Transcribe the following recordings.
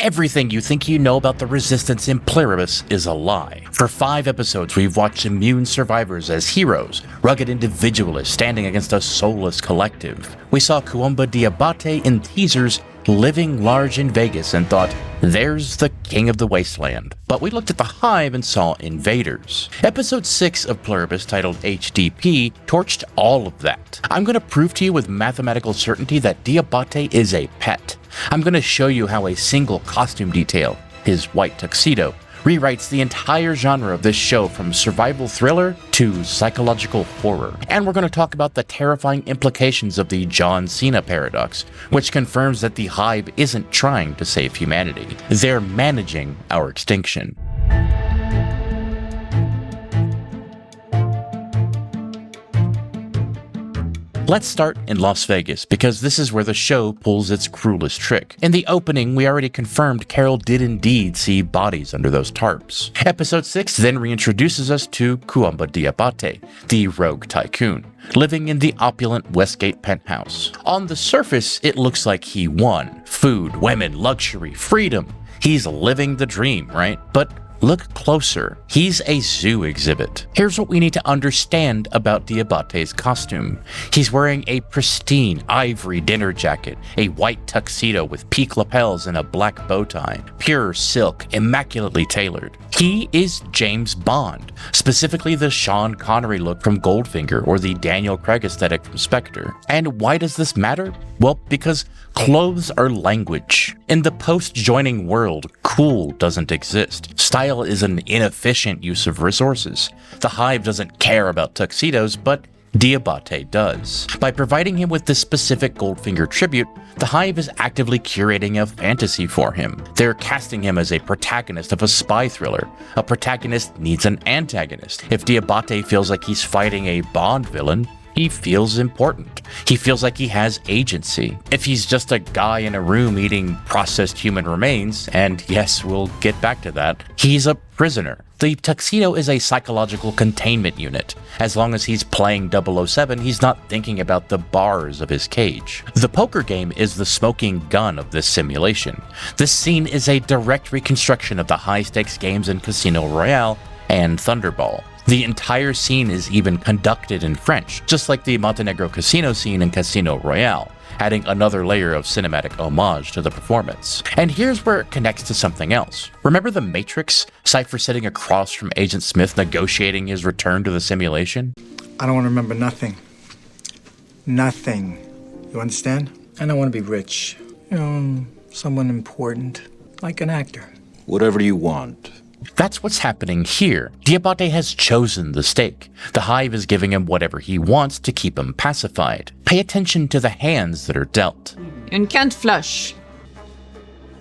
everything you think you know about the resistance in Pluribus is a lie. For 5 episodes, we've watched immune survivors as heroes, rugged individualists standing against a soulless collective. We saw Koumba Diabaté in teasers living large in Vegas and thought, there's the king of the wasteland. But we looked at the Hive and saw invaders. Episode 6 of Pluribus, titled HDP, torched all of that. I'm going to prove to you with mathematical certainty that Diabaté is a pet. I'm going to show you how a single costume detail, his white tuxedo, rewrites the entire genre of this show from survival thriller to psychological horror. And we're going to talk about the terrifying implications of the Cena Paradox, which confirms that the Hive isn't trying to save humanity. They're managing our extinction. Let's start in Las Vegas, because this is where the show pulls its cruelest trick. In the opening, we already confirmed Carol did indeed see bodies under those tarps. Episode 6 then reintroduces us to Koumba Diabaté, the rogue tycoon, living in the opulent Westgate penthouse. On the surface, it looks like he won. Food, women, luxury, freedom. He's living the dream, right? But look closer. He's a zoo exhibit. Here's what we need to understand about Diabaté's costume. He's wearing a pristine ivory dinner jacket, a white tuxedo with peak lapels and a black bow tie, pure silk, immaculately tailored. He is James Bond, specifically the Sean Connery look from Goldfinger or the Daniel Craig aesthetic from Spectre. And why does this matter? Well, because clothes are language. In the post-joining world, cool doesn't exist. Style is an inefficient use of resources. The Hive doesn't care about tuxedos, but Diabaté does. By providing him with this specific Goldfinger tribute, the Hive is actively curating a fantasy for him. They're casting him as a protagonist of a spy thriller. A protagonist needs an antagonist. If Diabaté feels like he's fighting a Bond villain, he feels important. He feels like he has agency. If he's just a guy in a room eating processed human remains, and yes, we'll get back to that, he's a prisoner. The tuxedo is a psychological containment unit. As long as he's playing 007, he's not thinking about the bars of his cage. The poker game is the smoking gun of this simulation. This scene is a direct reconstruction of the high-stakes games in Casino Royale and Thunderball. The entire scene is even conducted in French, just like the Montenegro casino scene in Casino Royale, adding another layer of cinematic homage to the performance. And here's where it connects to something else. Remember The Matrix? Cypher sitting across from Agent Smith negotiating his return to the simulation? I don't want to remember nothing. Nothing. You understand? And I want to be rich. You know, someone important, like an actor. Whatever you want. That's what's happening here. Diabaté has chosen the stake. The Hive is giving him whatever he wants to keep him pacified. Pay attention to the hands that are dealt. Une carte flush.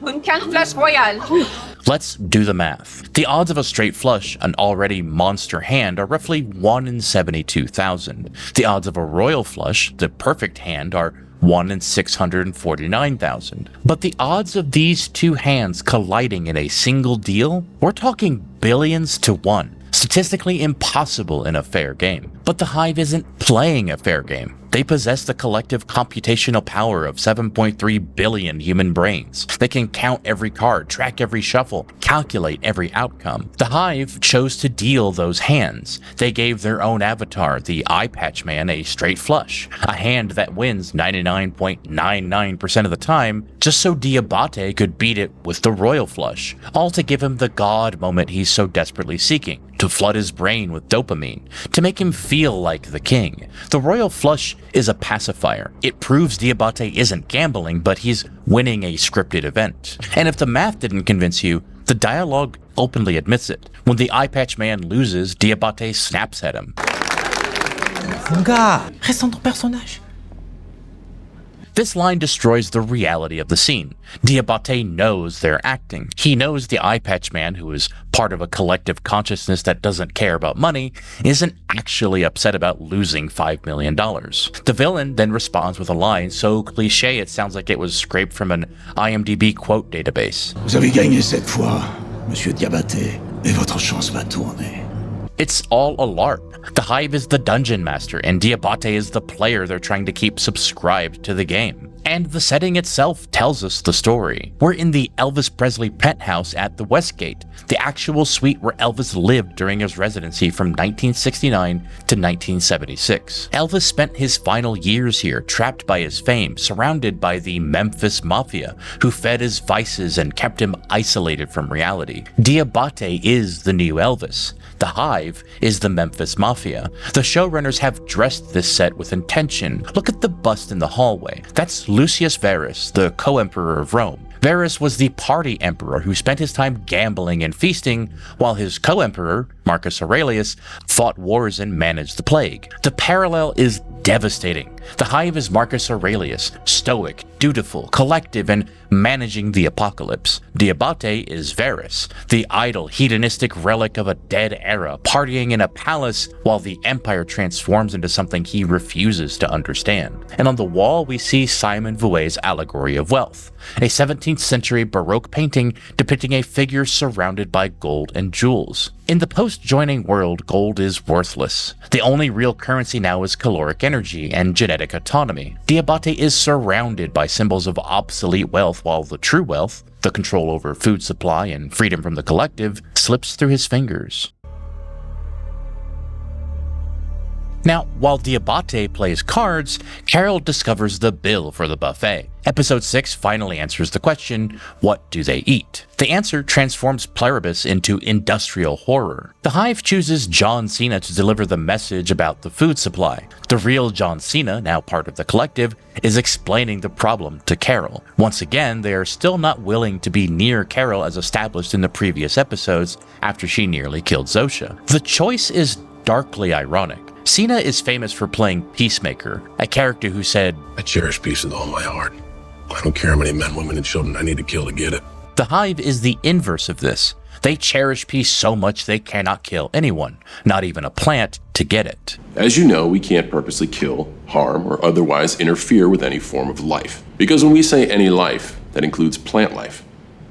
Une carte flush royale. Let's do the math. The odds of a straight flush, an already monster hand, are roughly 1 in 72,000. The odds of a royal flush, the perfect hand, are 1 in 649,000. But the odds of these two hands colliding in a single deal? We're talking billions to 1. Statistically impossible in a fair game. But the Hive isn't playing a fair game. They possess the collective computational power of 7.3 billion human brains. They can count every card, track every shuffle, calculate every outcome. The Hive chose to deal those hands. They gave their own avatar, the Eye Patch Man, a straight flush, a hand that wins 99.99% of the time, just so Diabaté could beat it with the royal flush, all to give him the god moment he's so desperately seeking, to flood his brain with dopamine, to make him feel like the king. The royal flush is a pacifier. It proves Diabaté isn't gambling, but he's winning a scripted event. And if the math didn't convince you, the dialogue openly admits it. When the Eye Patch Man loses, Diabaté snaps at him. Mon gars, reste dans ton personnage. This line destroys the reality of the scene. Diabaté knows they're acting. He knows the Eye Patch Man, who is part of a collective consciousness that doesn't care about money, isn't actually upset about losing $5 million. The villain then responds with a line so cliché it sounds like it was scraped from an IMDb quote database. Vous avez gagné cette fois, Monsieur Diabaté, et votre chance va tourner. It's all a LARP. The Hive is the dungeon master, and Diabaté is the player they're trying to keep subscribed to the game. And the setting itself tells us the story. We're in the Elvis Presley penthouse at the Westgate, the actual suite where Elvis lived during his residency from 1969 to 1976. Elvis spent his final years here, trapped by his fame, surrounded by the Memphis Mafia, who fed his vices and kept him isolated from reality. Diabaté is the new Elvis. The Hive is the Memphis Mafia. The showrunners have dressed this set with intention. Look at the bust in the hallway. That's Lucius Verus, the co-emperor of Rome. Verus was the party emperor who spent his time gambling and feasting, while his co-emperor, Marcus Aurelius, fought wars and managed the plague. The parallel is devastating. The Hive is Marcus Aurelius, stoic, dutiful, collective, and managing the apocalypse. Diabaté is Verus, the idle, hedonistic relic of a dead era, partying in a palace while the empire transforms into something he refuses to understand. And on the wall we see Simon Vouet's Allegory of Wealth, a 17th century Baroque painting depicting a figure surrounded by gold and jewels. In the post-joining world, gold is worthless. The only real currency now is caloric energy and genetic autonomy. Diabaté is surrounded by symbols of obsolete wealth, while the true wealth, the control over food supply and freedom from the collective, slips through his fingers. Now, while Diabaté plays cards, Carol discovers the bill for the buffet. Episode 6 finally answers the question, what do they eat? The answer transforms Pluribus into industrial horror. The Hive chooses John Cena to deliver the message about the food supply. The real John Cena, now part of the collective, is explaining the problem to Carol. Once again, they are still not willing to be near Carol as established in the previous episodes after she nearly killed Zosha. The choice is darkly ironic. Cena is famous for playing Peacemaker, a character who said, I cherish peace with all my heart. I don't care how many men, women, and children I need to kill to get it. The Hive is the inverse of this. They cherish peace so much they cannot kill anyone, not even a plant, to get it. As you know, we can't purposely kill, harm, or otherwise interfere with any form of life. Because when we say any life, that includes plant life.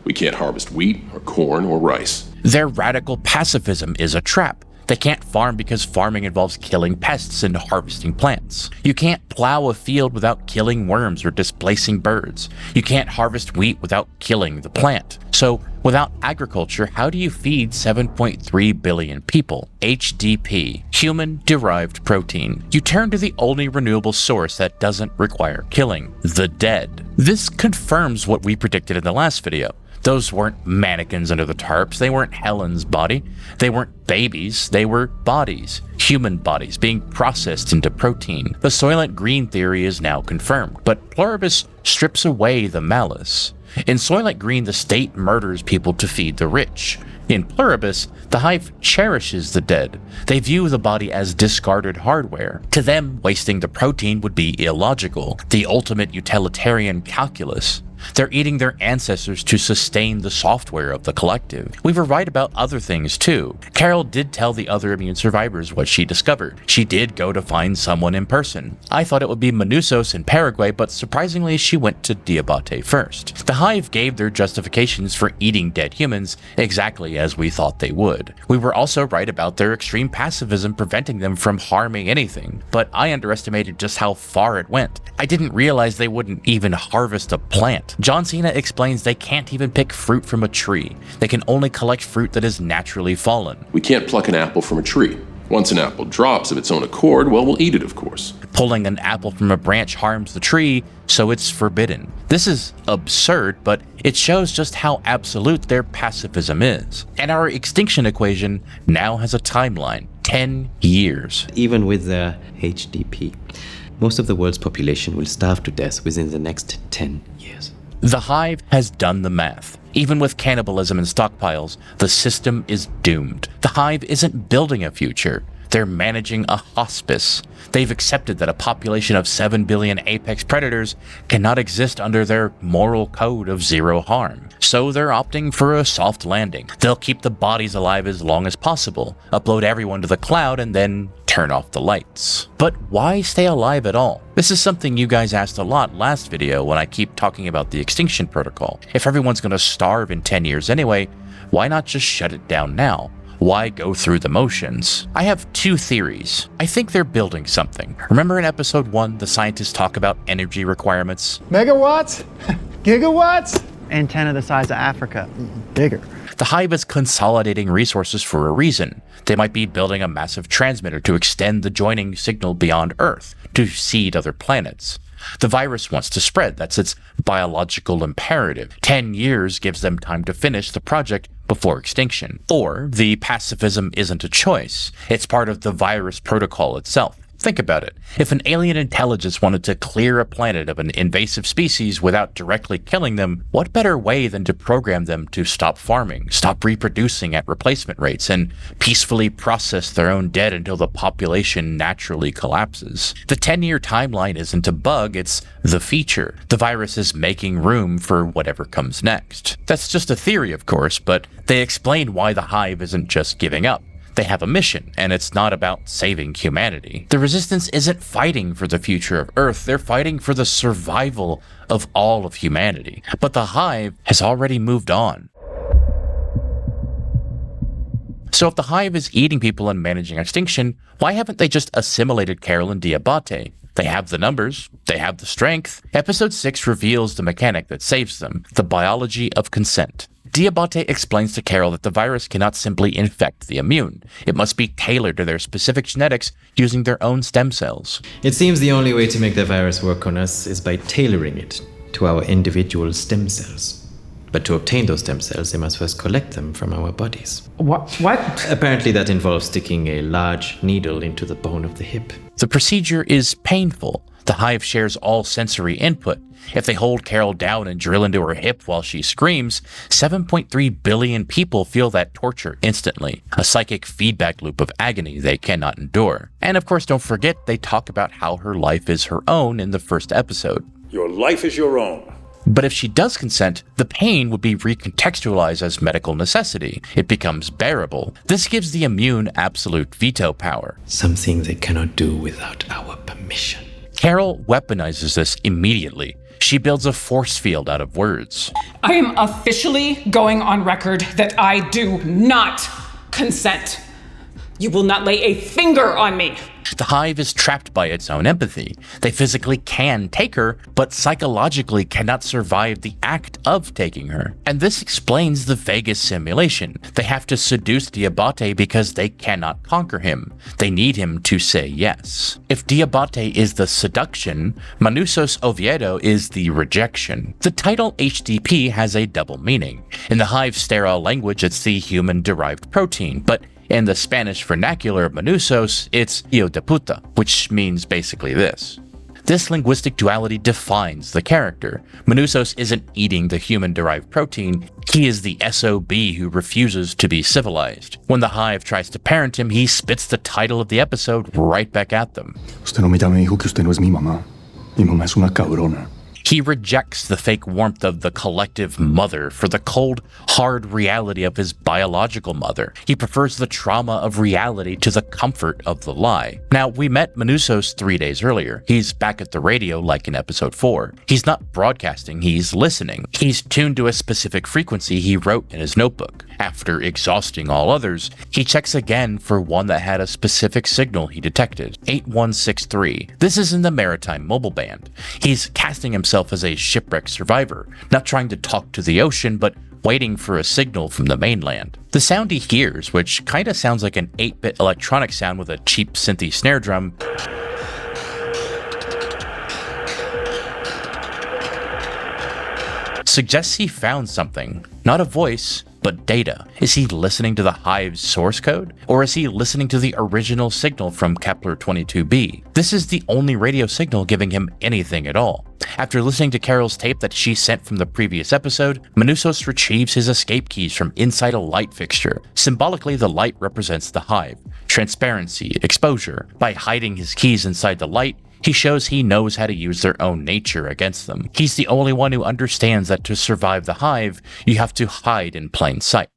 We can't harvest wheat, or corn, or rice. Their radical pacifism is a trap. They can't farm because farming involves killing pests and harvesting plants. You can't plow a field without killing worms or displacing birds. You can't harvest wheat without killing the plant. So, without agriculture, how do you feed 7.3 billion people? HDP, human derived protein. You turn to the only renewable source that doesn't require killing, the dead. This confirms what we predicted in the last video. Those weren't mannequins under the tarps, they weren't Helen's body, they weren't babies, they were bodies, human bodies being processed into protein. The Soylent Green theory is now confirmed, but Pluribus strips away the malice. In Soylent Green, the state murders people to feed the rich. In Pluribus, the Hive cherishes the dead. They view the body as discarded hardware. To them, wasting the protein would be illogical, the ultimate utilitarian calculus. They're eating their ancestors to sustain the software of the collective. We were right about other things too. Carol did tell the other immune survivors what she discovered. She did go to find someone in person. I thought it would be Manusos in Paraguay, but surprisingly she went to Diabaté first. The Hive gave their justifications for eating dead humans exactly as we thought they would. We were also right about their extreme pacifism preventing them from harming anything, but I underestimated just how far it went. I didn't realize they wouldn't even harvest a plant. John Cena explains they can't even pick fruit from a tree. They can only collect fruit that has naturally fallen. We can't pluck an apple from a tree. Once an apple drops of its own accord, well, we'll eat it, of course. Pulling an apple from a branch harms the tree, so it's forbidden. This is absurd, but it shows just how absolute their pacifism is. And our extinction equation now has a timeline, 10 years. Even with the HDP, most of the world's population will starve to death within the next 10 years. The Hive has done the math. Even with cannibalism and stockpiles, the system is doomed. The Hive isn't building a future. They're managing a hospice. They've accepted that a population of 7 billion apex predators cannot exist under their moral code of zero harm. So they're opting for a soft landing. They'll keep the bodies alive as long as possible, upload everyone to the cloud, and then turn off the lights. But why stay alive at all? This is something you guys asked a lot last video when I keep talking about the extinction protocol. If everyone's gonna starve in 10 years anyway, why not just shut it down now? Why go through the motions? I have two theories. I think they're building something. Remember in episode 1, the scientists talk about energy requirements? Megawatts? Gigawatts? Antenna the size of Africa. Bigger. The Hive is consolidating resources for a reason. They might be building a massive transmitter to extend the joining signal beyond Earth, to seed other planets. The virus wants to spread. That's its biological imperative. 10 years gives them time to finish the project before extinction. Or the pacifism isn't a choice. It's part of the virus protocol itself. Think about it. If an alien intelligence wanted to clear a planet of an invasive species without directly killing them, what better way than to program them to stop farming, stop reproducing at replacement rates, and peacefully process their own dead until the population naturally collapses? The 10-year timeline isn't a bug, it's the feature. The virus is making room for whatever comes next. That's just a theory, of course, but they explain why the Hive isn't just giving up. They have a mission, and it's not about saving humanity. The Resistance isn't fighting for the future of Earth, they're fighting for the survival of all of humanity. But the Hive has already moved on. So if the Hive is eating people and managing extinction, why haven't they just assimilated Carol and Diabaté? They have the numbers, they have the strength. Episode 6 reveals the mechanic that saves them, the biology of consent. Diabaté explains to Carol that the virus cannot simply infect the immune. It must be tailored to their specific genetics using their own stem cells. It seems the only way to make the virus work on us is by tailoring it to our individual stem cells. But to obtain those stem cells, they must first collect them from our bodies. What? Apparently that involves sticking a large needle into the bone of the hip. The procedure is painful. The Hive shares all sensory input. If they hold Carol down and drill into her hip while she screams, 7.3 billion people feel that torture instantly, a psychic feedback loop of agony they cannot endure. And of course, don't forget they talk about how her life is her own in the first episode. Your life is your own. But if she does consent, the pain would be recontextualized as medical necessity. It becomes bearable. This gives the immune absolute veto power. Something they cannot do without our permission. Carol weaponizes this immediately. She builds a force field out of words. I am officially going on record that I do not consent. You will not lay a finger on me. The Hive is trapped by its own empathy. They physically can take her, but psychologically cannot survive the act of taking her. And this explains the Vegas simulation. They have to seduce Diabaté because they cannot conquer him. They need him to say yes. If Diabaté is the seduction, Manusos Oviedo is the rejection. The title HDP has a double meaning. In the Hive sterile language, it's the human-derived protein, but in the Spanish vernacular of Manusos, it's hijo de puta, which means basically this. This linguistic duality defines the character. Manusos isn't eating the human-derived protein, he is the SOB who refuses to be civilized. When the Hive tries to parent him, he spits the title of the episode right back at them. Usted no me dijo que usted no es mi mamá. Mi mamá es una cabrona. He rejects the fake warmth of the collective mother for the cold, hard reality of his biological mother. He prefers the trauma of reality to the comfort of the lie. Now, we met Manusos 3 days earlier. He's back at the radio like in episode 4. He's not broadcasting, he's listening. He's tuned to a specific frequency he wrote in his notebook. After exhausting all others, he checks again for one that had a specific signal he detected, 8163. This is in the maritime mobile band. He's casting himself as a shipwreck survivor, not trying to talk to the ocean, but waiting for a signal from the mainland. The sound he hears, which kinda sounds like an 8-bit electronic sound with a cheap synthy snare drum, suggests he found something. Not a voice, but data. Is he listening to the Hive's source code? Or is he listening to the original signal from Kepler-22b? This is the only radio signal giving him anything at all. After listening to Carol's tape that she sent from the previous episode, Manusos retrieves his escape keys from inside a light fixture. Symbolically, the light represents the Hive. Transparency, exposure. By hiding his keys inside the light, he shows he knows how to use their own nature against them. He's the only one who understands that to survive the Hive, you have to hide in plain sight.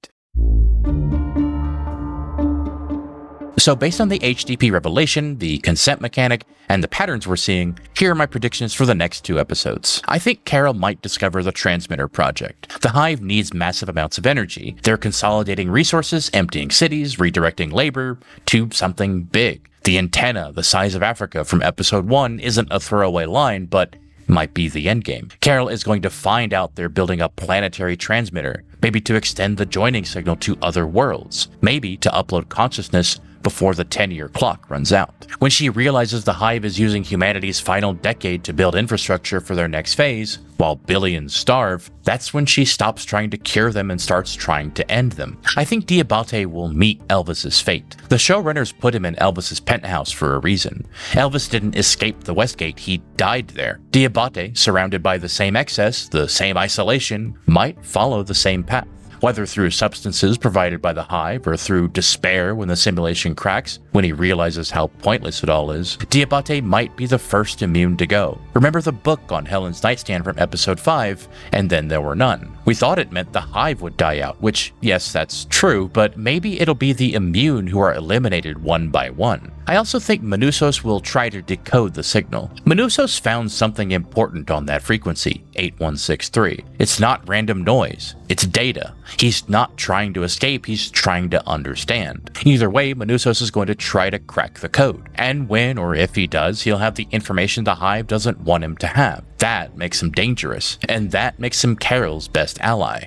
So based on the HDP revelation, the consent mechanic, and the patterns we're seeing, here are my predictions for the next 2 episodes. I think Carol might discover the transmitter project. The Hive needs massive amounts of energy. They're consolidating resources, emptying cities, redirecting labor to something big. The antenna, the size of Africa from episode 1 isn't a throwaway line, but might be the endgame. Carol is going to find out they're building a planetary transmitter, maybe to extend the joining signal to other worlds, maybe to upload consciousness before the 10-year clock runs out. When she realizes the Hive is using humanity's final decade to build infrastructure for their next phase, while billions starve, that's when she stops trying to cure them and starts trying to end them. I think Diabaté will meet Elvis's fate. The showrunners put him in Elvis's penthouse for a reason. Elvis didn't escape the Westgate, he died there. Diabaté, surrounded by the same excess, the same isolation, might follow the same path. Whether through substances provided by the Hive or through despair when the simulation cracks, when he realizes how pointless it all is, Diabaté might be the first immune to go. Remember the book on Helen's nightstand from episode 5, and then there were none. We thought it meant the Hive would die out, which, yes, that's true, but maybe it'll be the immune who are eliminated one by one. I also think Manusos will try to decode the signal. Manusos found something important on that frequency, 8163. It's not random noise, it's data. He's not trying to escape, he's trying to understand. Either way, Manusos is going to try to crack the code. And when or if he does, he'll have the information the Hive doesn't want him to have. That makes him dangerous, and that makes him Carol's best ally.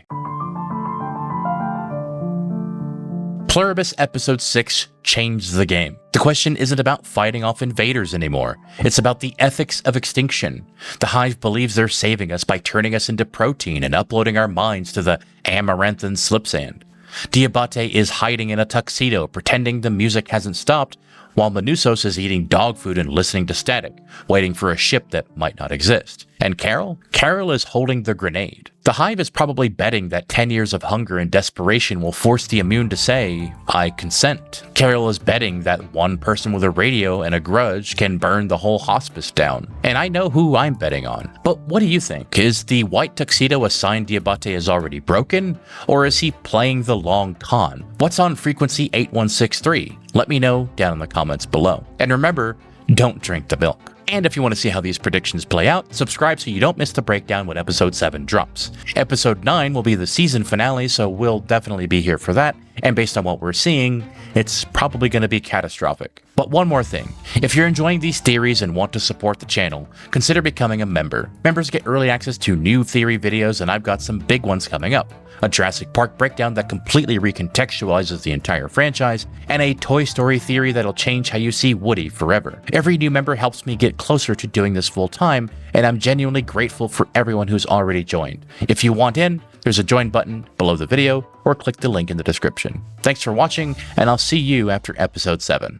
Pluribus Episode 6 changed the game. The question isn't about fighting off invaders anymore. It's about the ethics of extinction. The Hive believes they're saving us by turning us into protein and uploading our minds to the amaranthine slipsand. Diabaté is hiding in a tuxedo, pretending the music hasn't stopped, while Manusos is eating dog food and listening to static, waiting for a ship that might not exist. And Carol? Carol is holding the grenade. The Hive is probably betting that 10 years of hunger and desperation will force the immune to say, I consent. Carol is betting that one person with a radio and a grudge can burn the whole hospice down. And I know who I'm betting on. But what do you think? Is the white tuxedo a sign Diabaté is already broken? Or is he playing the long con? What's on frequency 8163? Let me know down in the comments below. And remember, don't drink the milk. And if you want to see how these predictions play out, subscribe so you don't miss the breakdown when episode 7 drops. Episode 9 will be the season finale, so we'll definitely be here for that, and based on what we're seeing, it's probably going to be catastrophic. But one more thing, if you're enjoying these theories and want to support the channel, consider becoming a member. Members get early access to new theory videos, and I've got some big ones coming up. A Jurassic Park breakdown that completely recontextualizes the entire franchise, and a Toy Story theory that'll change how you see Woody forever. Every new member helps me get closer to doing this full time, and I'm genuinely grateful for everyone who's already joined. If you want in, there's a join button below the video, or click the link in the description. Thanks for watching, and I'll see you after episode 7.